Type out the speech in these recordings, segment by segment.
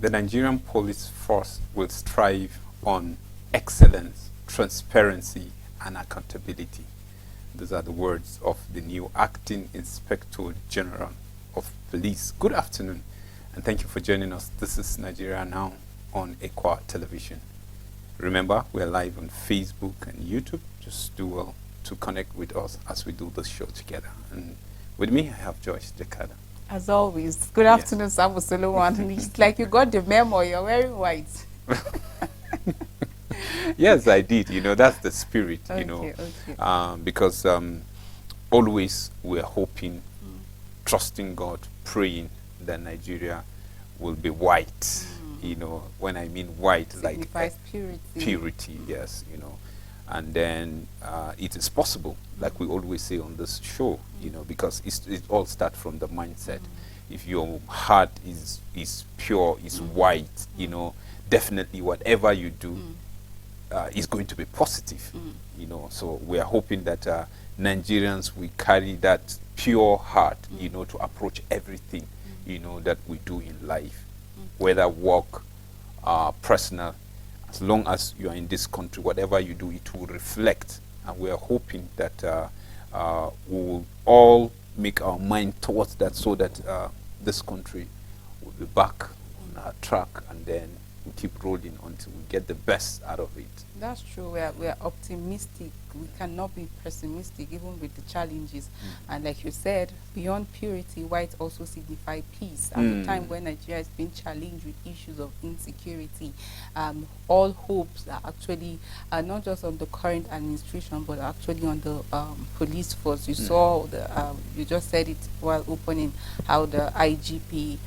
The Nigerian police force will strive on excellence, transparency, and accountability. Those are the words of the new Acting Inspector General of Police. Good afternoon, and thank you for joining us. This is Nigeria Now on Ekwa Television. Remember, we're live on Facebook and YouTube. Just do well to connect with us as we do this show together. And with me, I have Joyce Jakada. As always. Good afternoon, Sam Solomon. It's like you got the memo. You're wearing white. Yes, I did. You know, that's the spirit, Okay, you know. okay. Because always we're hoping, trusting God, praying that Nigeria will be white. You know, when I mean white, Signifies purity. purity, yes, you know. And then it is possible, like we always say on this show, you know, because it all starts from the mindset. If your heart is pure, is white, you know, definitely whatever you do is going to be positive, you know. So we are hoping that Nigerians will carry that pure heart, you know, to approach everything, you know, that we do in life, whether work, personal. As long as you are in this country, whatever you do, it will reflect. And we are hoping that we will all make our mind towards that, so that this country will be back on our track, and then we keep rolling until we get the best out of it. That's true. We are optimistic. We cannot be pessimistic even with the challenges. And like you said, beyond purity, white also signify peace. At the time when Nigeria has been challenged with issues of insecurity, all hopes are actually not just on the current administration, but actually on the police force. You saw you just said it while opening, how the IGP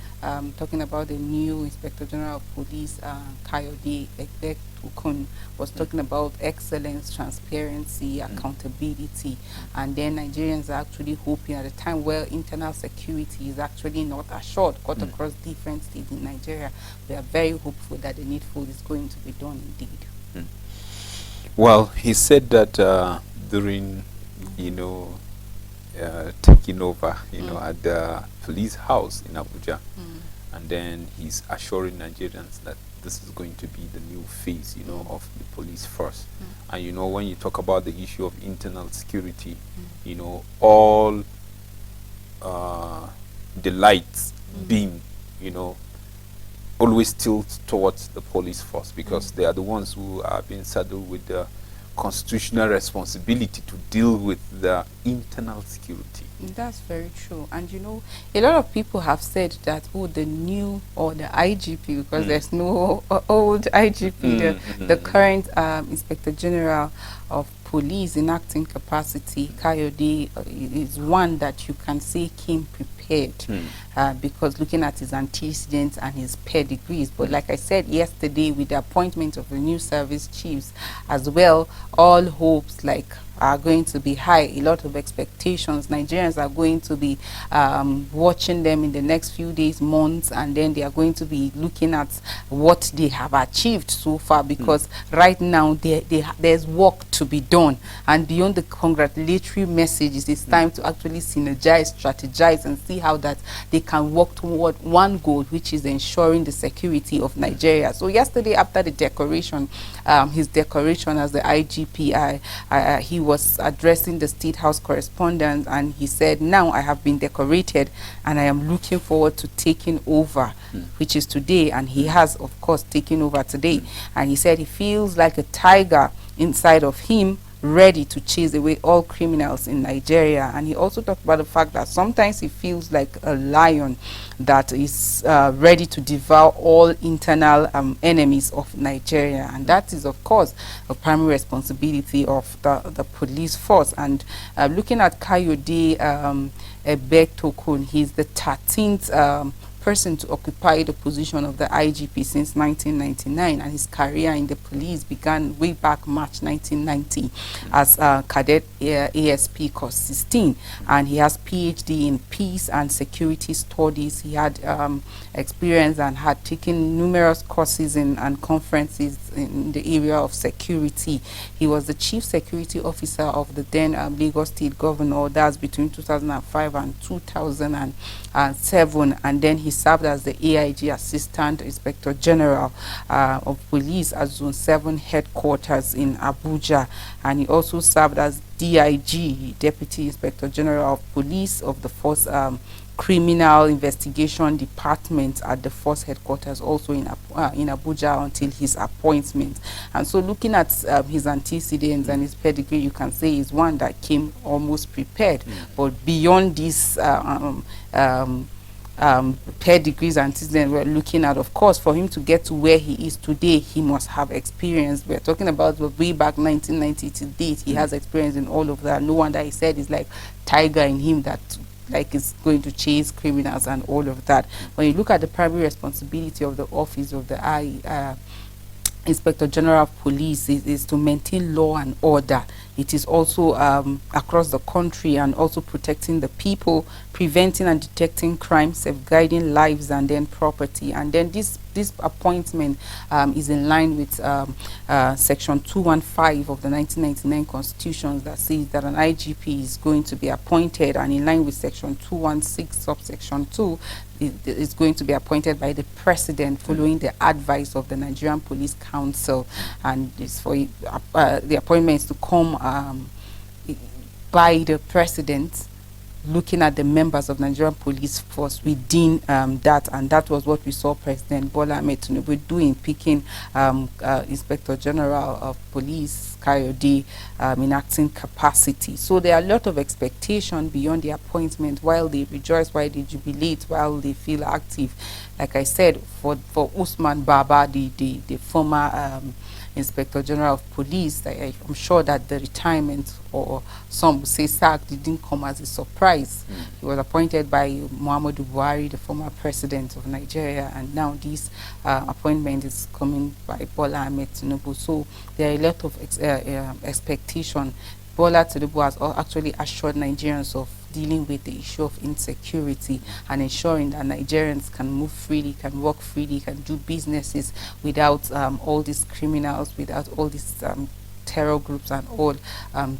talking about the new Inspector General of Police, Kayode Egbetokun, was talking about excellence, transparency, accountability, and then Nigerians are actually hoping at a time where internal security is actually not assured, cut across different states in Nigeria. We are very hopeful that the needful is going to be done indeed. Well, he said that during, you know, taking over, you know, at the police house in Abuja, and then he's assuring Nigerians that this is going to be the new phase, you know, of the police force. And you know, when you talk about the issue of internal security, you know, all the lights beam, you know, always tilt towards the police force, because they are the ones who are being saddled with the constitutional responsibility to deal with the internal security. That's very true. And you know, a lot of people have said that, oh, the new, or the IGP, because there's no old IGP, the current Inspector General of Police in acting capacity, Kayode, is one that you can say came prepared, because looking at his antecedents and his pedigrees. But like I said yesterday, with the appointment of the new service chiefs as well, all hopes are going to be high. A lot of expectations. Nigerians are going to be watching them in the next few days, months, and then they are going to be looking at what they have achieved so far, because right now there's work to be done. And beyond the congratulatory messages, it's time to actually synergize, strategize, and see how that they can work toward one goal, which is ensuring the security of Nigeria. So yesterday, after the decoration, his decoration as the IGP, he was addressing the State House correspondents, and he said, now I have been decorated and I am looking forward to taking over, which is today. And he has, of course, taken over today. And he said he feels like a tiger inside of him, ready to chase away all criminals in Nigeria. And he also talked about the fact that sometimes he feels like a lion that is ready to devour all internal enemies of Nigeria. And that is, of course, a primary responsibility of the police force. And looking at Kayode Egbetokun, he's the 13th person to occupy the position of the IGP since 1999, and his career in the police began way back March 1990 as cadet ASP Course 16, and he has PhD in peace and security studies. He had experience and had taken numerous courses and conferences in the area of security. He was the chief security officer of the then Lagos State governor. That's between 2005 and 2007, and then he served as the AIG Assistant Inspector General of Police at Zone 7 headquarters in Abuja, and he also served as DIG, Deputy Inspector General of Police of the Force Criminal Investigation Department at the Force headquarters, also in Abuja, until his appointment. And so, looking at his antecedents and his pedigree, you can say he's one that came almost prepared. But beyond this pedigrees and antecedents we're looking at, of course, for him to get to where he is today, he must have experience. We're talking about the way back 1990 to date. He has experience in all of that. No wonder he said it's like tiger in him that like is going to chase criminals and all of that. When you look at the primary responsibility of the office of the Inspector General of Police is to maintain law and order. It is also across the country, and also protecting the people, preventing and detecting crime, safeguarding lives and then property. And then this appointment is in line with Section 215 of the 1999 Constitution, that says that an IGP is going to be appointed, and in line with Section 216 subsection 2, is going to be appointed by the President following the advice of the Nigerian Police Council. And it's for the appointment is to come by the President, looking at the members of Nigerian Police Force within that, and that was what we saw President Bola Ahmed Tinubu doing, picking Inspector General of Police Kayode in acting capacity. So there are a lot of expectation beyond the appointment, while they rejoice, while they jubilate, while they feel active. Like I said, for Usman Baba, the former Inspector General of Police, I'm sure that the retirement, or some would say sack, didn't come as a surprise. He was appointed by Muhammadu Buhari, the former president of Nigeria, and now this appointment is coming by Bola Ahmed Tinubu. So there are a lot of expectation. Bola Tinubu has actually assured Nigerians of dealing with the issue of insecurity and ensuring that Nigerians can move freely, can work freely, can do businesses without all these criminals, without all these terror groups and all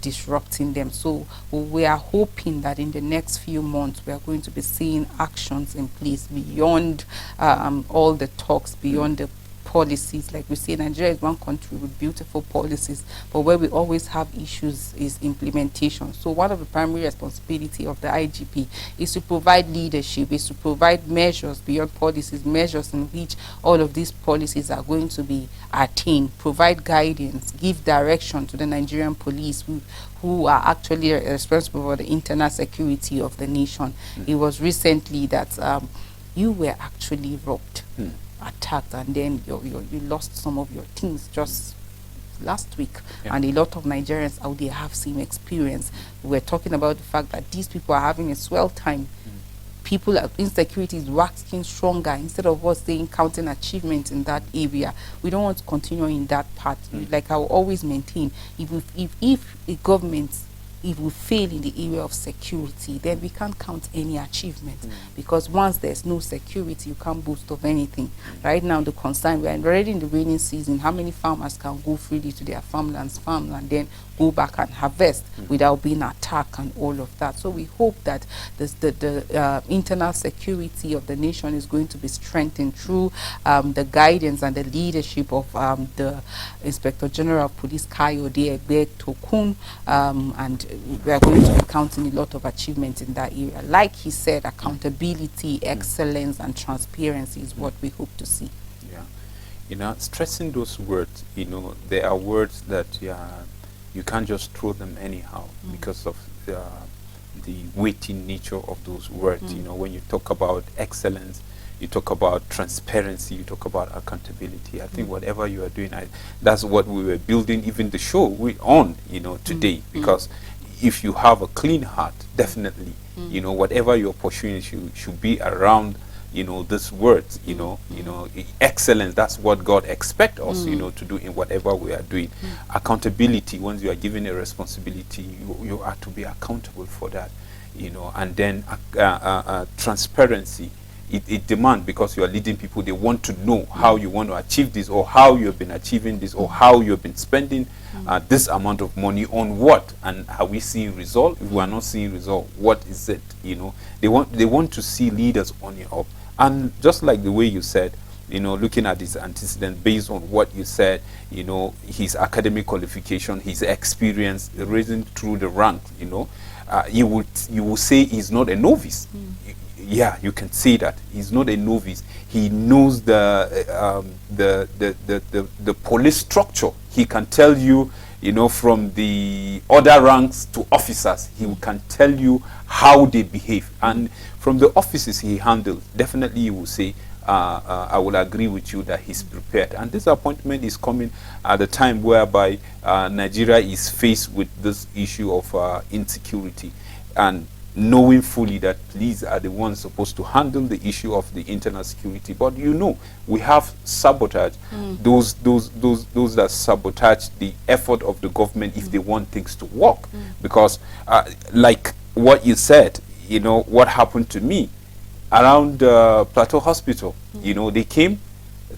disrupting them. So we are hoping that in the next few months we are going to be seeing actions in place beyond all the talks, beyond the policies. Like we say, Nigeria is one country with beautiful policies, but where we always have issues is implementation. So one of the primary responsibility of the IGP is to provide leadership, is to provide measures beyond policies, measures in which all of these policies are going to be attained, provide guidance, give direction to the Nigerian police who are actually responsible for the internal security of the nation. It was recently that you were actually robbed, attacked, and then you lost some of your things just last week. And a lot of Nigerians out there have same experience. We're talking about the fact that these people are having a swell time. People, insecurity is waxing stronger. Instead of us saying counting achievement in that area, we don't want to continue in that part. Like I will always maintain, if a government, if we fail in the area of security, then we can't count any achievement, because once there's no security, you can't boast of anything. Right now, the concern, we're already in the rainy season. How many farmers can go freely to their farmlands, and then go back and harvest without being attacked and all of that? So we hope that the internal security of the nation is going to be strengthened through the guidance and the leadership of the Inspector General of Police Kayode Egbetokun, and we are going to be counting a lot of achievements in that area. Like he said, accountability, excellence, and transparency is what we hope to see. Yeah, stressing those words, there are words that you can't just throw them anyhow because of the weighty nature of those words. When you talk about excellence, you talk about transparency, you talk about accountability. I think whatever you are doing, that's what we were building even the show on, today. Because if you have a clean heart, definitely, whatever you're pursuing should be around, these words, excellence. That's what God expects us, to do in whatever we are doing. Accountability, once you are given a responsibility, you are to be accountable for that, and then transparency. It demands, because you are leading people, they want to know how you want to achieve this, or how you have been achieving this, or how you have been spending this amount of money on what, and are we seeing result? If we are not seeing result, what is it? They want to see leaders on your up. And just like the way you said, looking at his antecedent based on what you said, his academic qualification, his experience, raising through the ranks, you will say he's not a novice. Yeah, you can say that he's not a novice. He knows the police structure. He can tell you, from the other ranks to officers, he can tell you how they behave. And from the offices he handles, definitely you will say, I will agree with you that he's prepared. And this appointment is coming at a time whereby Nigeria is faced with this issue of insecurity, and knowing fully that police are the ones supposed to handle the issue of the internal security. But we have sabotage, those that sabotage the effort of the government if they want things to work. Because like what you said, what happened to me around Plateau Hospital, they came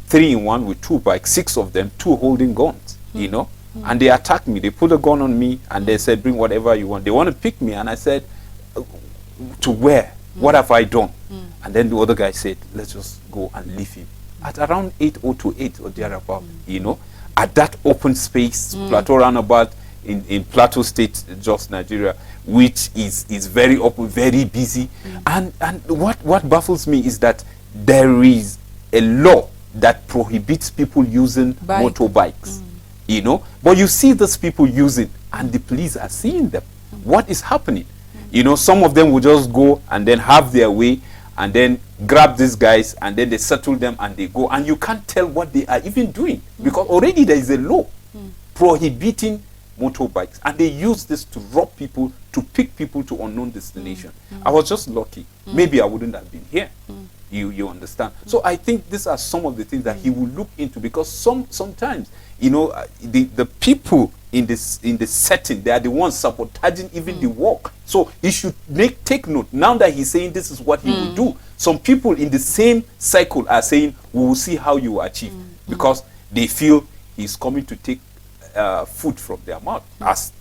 3 in 1 with 2 bikes, 6 of them, 2 holding guns, and they attacked me. They put a gun on me and they said, bring whatever you want. They want to pick me, and I said, to where? What have I done? And then the other guy said, let's just go and leave him. At around 8:08 or thereabout, at that open space, Plateau roundabout in Plateau State, just Nigeria, which is very open, very busy. And what baffles me is that there is a law that prohibits people using motorbikes, but you see those people using, and the police are seeing them. What is happening? Some of them will just go and then have their way and then grab these guys and then they settle them and they go. And you can't tell what they are even doing because already there is a law prohibiting motorbikes. And they use this to rob people, to pick people to unknown destination. I was just lucky. Maybe I wouldn't have been here. You understand? So I think these are some of the things that he will look into, because sometimes, the people in the setting, they are the ones sabotaging even the work. So he should take note. Now that he's saying this is what he will do, some people in the same cycle are saying, we will see how you achieve, because they feel he's coming to take food from their mouth, as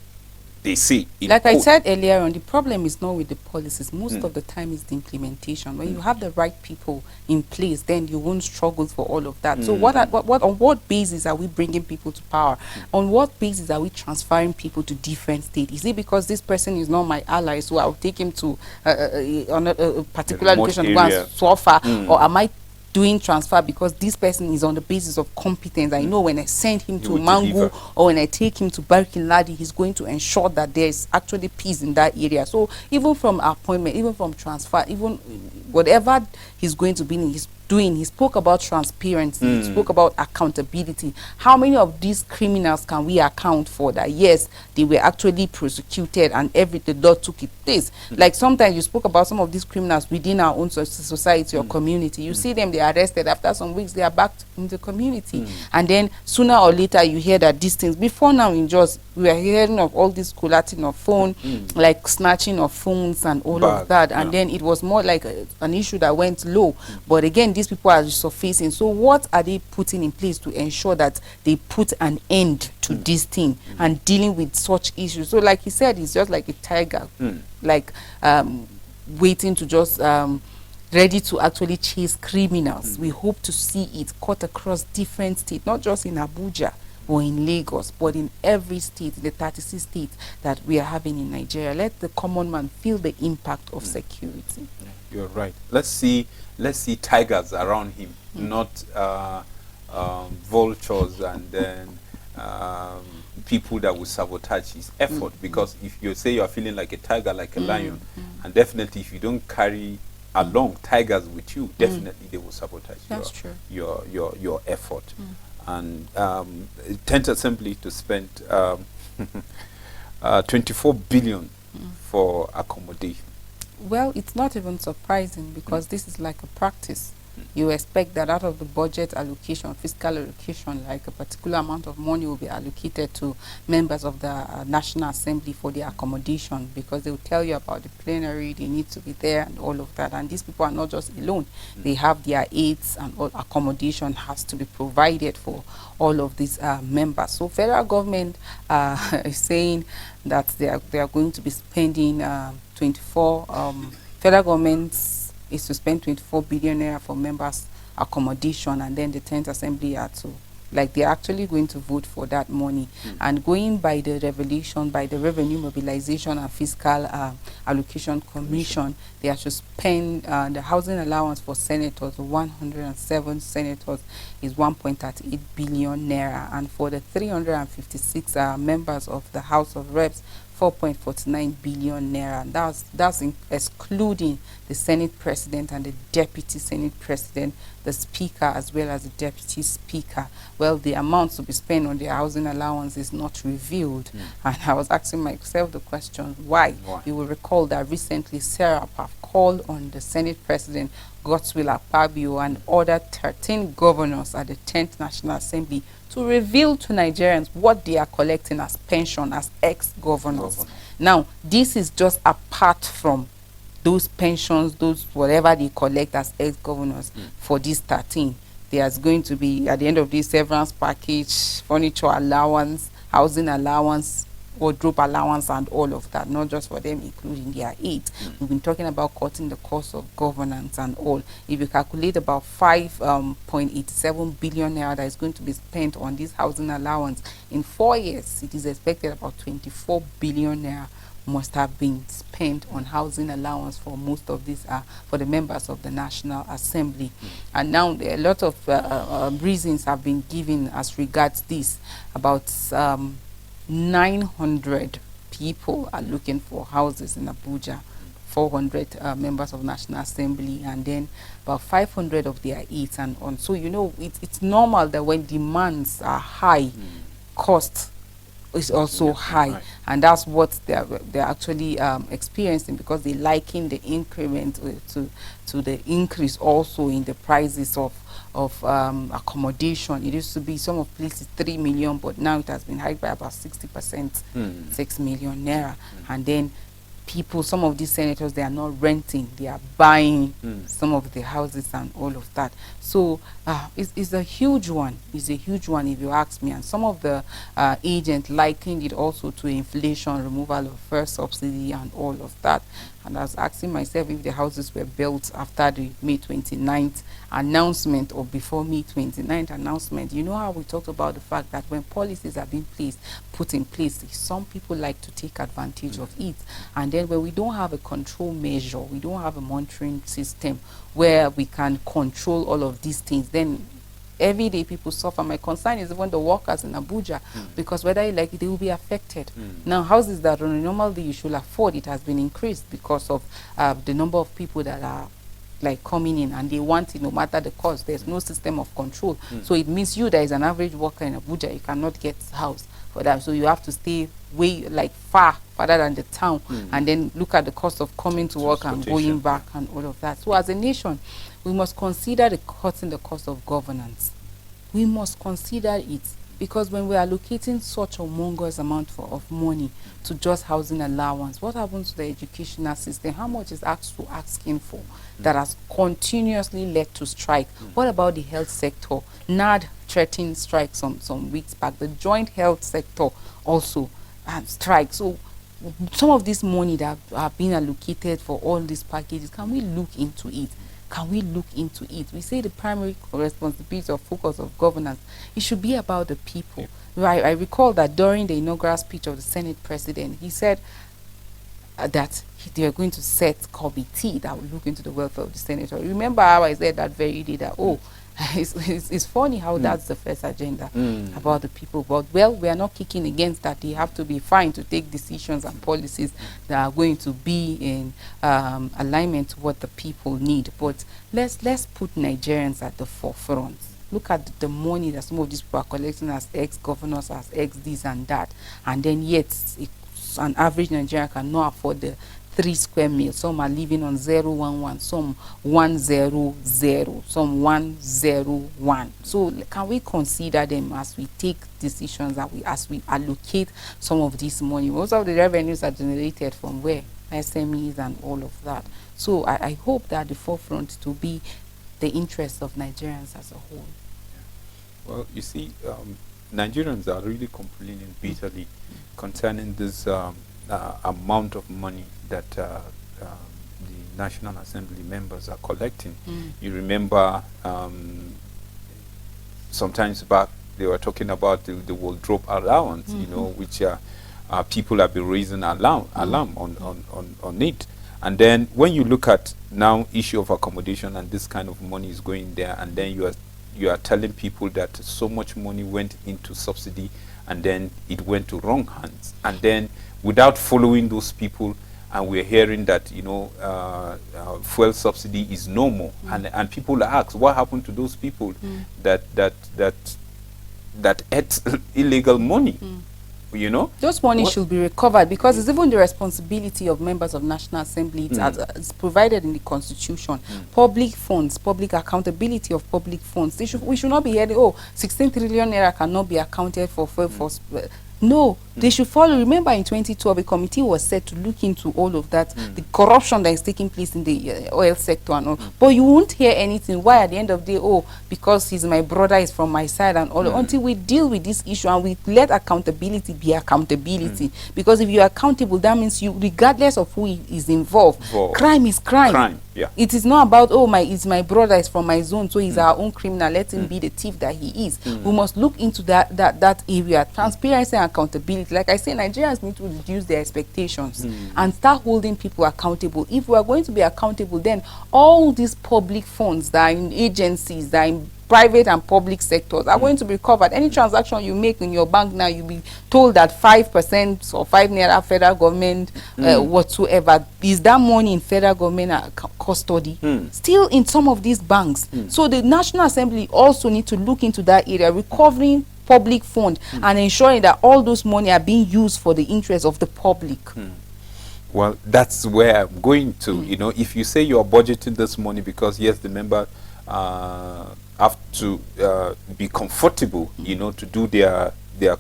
they say. Like I said earlier on, the problem is not with the policies. Most of the time is the implementation. When you have the right people in place, then you won't struggle for all of that. So on what basis are we bringing people to power? On what basis are we transferring people to different states? Is it because this person is not my ally, so I'll take him to on a particular location to go and suffer, or am I doing transfer because this person is on the basis of competence? I know when I send him to Mangu or when I take him to Barikin Ladi, he's going to ensure that there is actually peace in that area. So even from appointment, even from transfer, even whatever he's going to be in, he's doing, he spoke about transparency, he spoke about accountability. How many of these criminals can we account for that, yes, they were actually prosecuted and the law took its place? Like sometimes you spoke about some of these criminals within our own society or community. You see them, they are arrested. After some weeks, they are back in the community. And then sooner or later, you hear that these things, before now in Jos, we are hearing of all this collating of phone, like snatching of phones and all of that. And then it was more like an issue that went low. But again, these people are surfacing. So what are they putting in place to ensure that they put an end to this thing and dealing with such issues? So like he said, it's just like a tiger, like waiting to just ready to actually chase criminals. We hope to see it cut across different states, not just in Abuja or in Lagos, but in every state, the 36 states that we are having in Nigeria. Let the common man feel the impact of security. You're right. Let's see tigers around him, not vultures and then people that will sabotage his effort. Because if you say you are feeling like a tiger, like a lion, and definitely if you don't carry along tigers with you, definitely they will sabotage your effort. And Tent Assembly to spend 24 billion for accommodation. Well, it's not even surprising because this is like a practice. You expect that out of the budget allocation, fiscal allocation, like a particular amount of money will be allocated to members of the National Assembly for their accommodation, because they will tell you about the plenary, they need to be there and all of that. And these people are not just alone. They have their aides, and all accommodation has to be provided for all of these members. So federal government is saying that they are going to be spending 24 federal government's is to spend 24 billion naira for members' accommodation, and then the 10th assembly are to, like, they're actually going to vote for that money. And going by the revelation, by the Revenue Mobilization and Fiscal Allocation Commission, they are to spend the housing allowance for senators, 107 senators, is 1.38 billion naira, and for the 356 members of the House of Reps, 4.49 billion naira. And that's excluding the Senate President and the Deputy Senate President, the Speaker, as well as the Deputy Speaker. Well, the amount to be spent on their housing allowance is not revealed. And I was asking myself the question, why? You will recall that recently Serap have called on the Senate President, Godswill Akpabio, and other 13 governors at the 10th National Assembly to reveal to Nigerians what they are collecting as pension as ex-governors. Now, this is just apart from those pensions, those whatever they collect as ex-governors for these 13. There's going to be, at the end of this, severance package, furniture allowance, housing allowance, wardrobe allowance, and all of that, not just for them, including their aid. We've been talking about cutting the cost of governance and all. If you calculate about 5.87 billion naira that is going to be spent on this housing allowance in 4 years, it is expected about 24 billion naira must have been spent on housing allowance for most of these for the members of the National Assembly. And now a lot of reasons have been given as regards this. About 900 people are looking for houses in Abuja, 400 members of National Assembly, and then about 500 of their aides and on. So, you know, it's normal that when demands are high, cost is also high, and that's what they're actually experiencing, because they liken the increment to the increase also in the prices of accommodation. It used to be some of places 3 million, but now it has been hiked by about 60%, 6 million naira. And then people, some of these senators, they are not renting, they are buying some of the houses and all of that. So it's a huge one. It's a huge one, if you ask me. And some of the agents likened it also to inflation, removal of first subsidy and all of that. And I was asking myself if the houses were built after the May 29th announcement or before May 29th announcement. You know how we talked about the fact that when policies are being put in place, some people like to take advantage of it. And then when we don't have a control measure, we don't have a monitoring system where we can control all of these things, then everyday people suffer. My concern is even the workers in Abuja, because whether you like it, they will be affected. Now, houses that on a normal day you should afford, it has been increased because of the number of people that are like coming in, and they want it no matter the cost. There's no system of control. So it means you, that is an average worker in Abuja, you cannot get a house for that. So you have to stay way like farther than the town, and then look at the cost of coming to work and going back and all of that. So as a nation, we must consider cutting the cost of governance. We must consider it, because when we are allocating such a humongous amount of money to just housing allowance, what happens to the educational system? How much is asking for that has continuously led to strike? What about the health sector? NAD threatened strike some weeks back. The joint health sector also strike. So some of this money that are being allocated for all these packages, can we look into it? Can we look into it? We say the primary responsibility or focus of governance, it should be about the people. I recall that during the inaugural speech of the Senate President, he said that they are going to set committee that will look into the welfare of the senator. Remember how I said that very day that, it's funny how that's the first agenda about the people. But, well, we are not kicking against that. They have to be fine to take decisions and policies that are going to be in alignment to what the people need. But let's put Nigerians at the forefront. Look at the money that some of these people are collecting as ex-governors, as ex-this and that. And then yet, an average Nigerian cannot afford the 3 square meals. Some are living on 011, some 100, some 101. So can we consider them as we take decisions, as we allocate some of this money? Most of the revenues are generated from where? SMEs and all of that. So I hope that the forefront to be the interests of Nigerians as a whole. Well, you see, Nigerians are really complaining bitterly concerning this amount of money that the National Assembly members are collecting. You remember sometimes back they were talking about the wardrobe allowance, you know, which people have been raising alarm on it. And then when you look at now issue of accommodation and this kind of money is going there, and then you are telling people that so much money went into subsidy and then it went to wrong hands, and then without following those people, and we're hearing that, you know, fuel subsidy is no more, and people ask what happened to those people that ate illegal money. You know, those money should be recovered, because it's even the responsibility of members of National Assembly. It's provided in the Constitution. Public funds, public accountability of public funds. We should not be hearing, oh, 16 trillion naira cannot be accounted for. No, they should follow. Remember, in 2012, a committee was set to look into all of that, the corruption that is taking place in the oil sector and all. But you won't hear anything. Why? At the end of the day, oh, because he's my brother, he's from my side and all. Until we deal with this issue and we let accountability be accountability. Because if you're accountable, that means you, regardless of who is involved, crime is crime. Yeah. It is not about, oh, it's my brother, is from my zone, so he's our own criminal, let him be the thief that he is. We must look into that area. Transparency and accountability. Like I say, Nigerians need to reduce their expectations and start holding people accountable. If we are going to be accountable, then all these public funds that are in agencies, that are in private and public sectors, are going to be covered. Any transaction you make in your bank now, you'll be told that 5% or 5 naira federal government whatsoever is that money in federal government custody still in some of these banks. So the National Assembly also need to look into that area, recovering public fund and ensuring that all those money are being used for the interest of the public. Well, that's where I'm going to. You know, if you say you are budgeting this money because yes, the member have to be comfortable, you know, to do their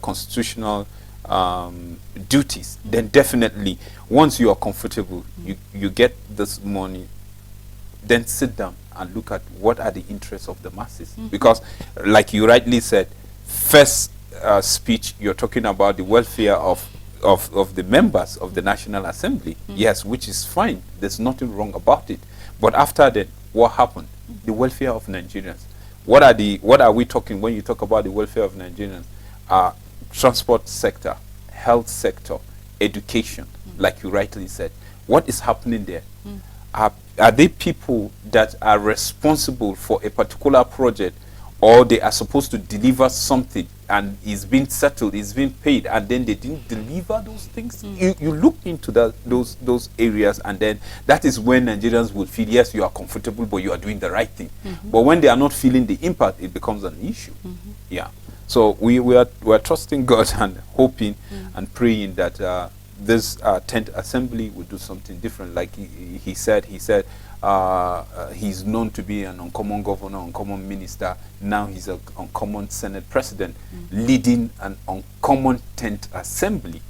constitutional duties, then definitely once you are comfortable, you get this money, then sit down and look at what are the interests of the masses. Because like you rightly said, first speech, you're talking about the welfare of the members of the National Assembly. Yes, which is fine. There's nothing wrong about it. But after that, what happened? The welfare of Nigerians. What are we talking when you talk about the welfare of Nigerians? Transport sector, health sector, education, like you rightly said. What is happening there? Are they people that are responsible for a particular project, or they are supposed to deliver something and it's been settled, it's been paid, and then they didn't deliver those things? You look into those areas, and then that is when Nigerians will feel, yes, you are comfortable, but you are doing the right thing. But when they are not feeling the impact, it becomes an issue. Yeah. So we are trusting God and hoping and praying that this 10th Assembly will do something different. Like he said he's known to be an uncommon governor, uncommon minister. Now he's an uncommon Senate president, leading an uncommon 10th Assembly.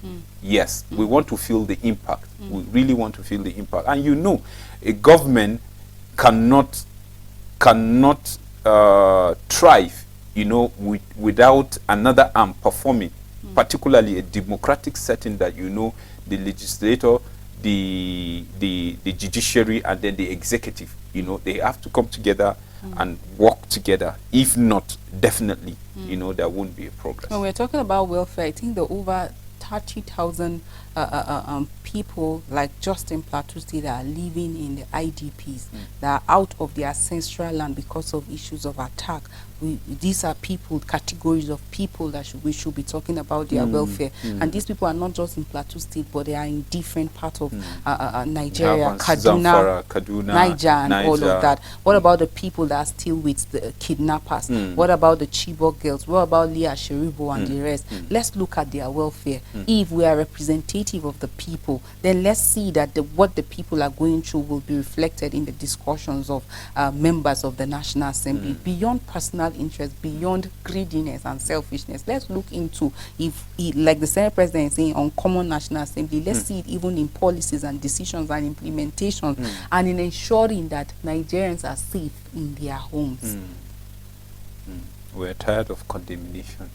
Yes, we want to feel the impact. We really want to feel the impact. And you know, a government cannot thrive, you know, without another arm performing, particularly a democratic setting that, you know, the legislator, the judiciary, and then the executive, you know, they have to come together and work together. If not, definitely, you know, there won't be a progress. When we're talking about welfare, I think the over 30,000 people like Justin Plateau State that are living in the IDPs, that are out of their ancestral land because of issues of attack. These are people, categories of people that we should be talking about their welfare. And these people are not just in Plateau State, but they are in different parts of Nigeria, Kaduna, Niger, and all of that. What about the people that are still with the kidnappers? What about the Chibok girls? What about Leah Sheribo and the rest? Let's look at their welfare. If we are representative of the people, then let's see that what the people are going through will be reflected in the discussions of members of the National Assembly. Beyond personal interest, beyond greediness and selfishness, let's look into, if like the Senate President is saying, on common National Assembly, let's see it even in policies and decisions and implementations, and in ensuring that Nigerians are safe in their homes. We're tired of condemnation.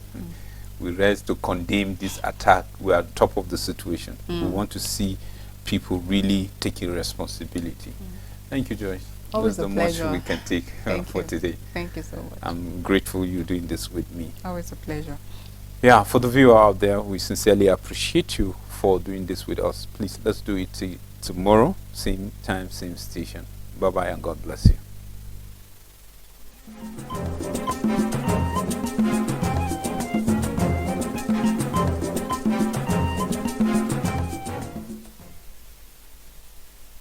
We rise to condemn this attack. We are on top of the situation. We want to see people really taking responsibility. Thank you, Joyce. Always That's a the much pleasure. we can take Thank for you. today. Thank you so much. I'm grateful you doing this with me. Always a pleasure. Yeah, for the viewer out there, we sincerely appreciate you for doing this with us. Please, let's do it tomorrow, same time, same station. Bye-bye, and God bless you.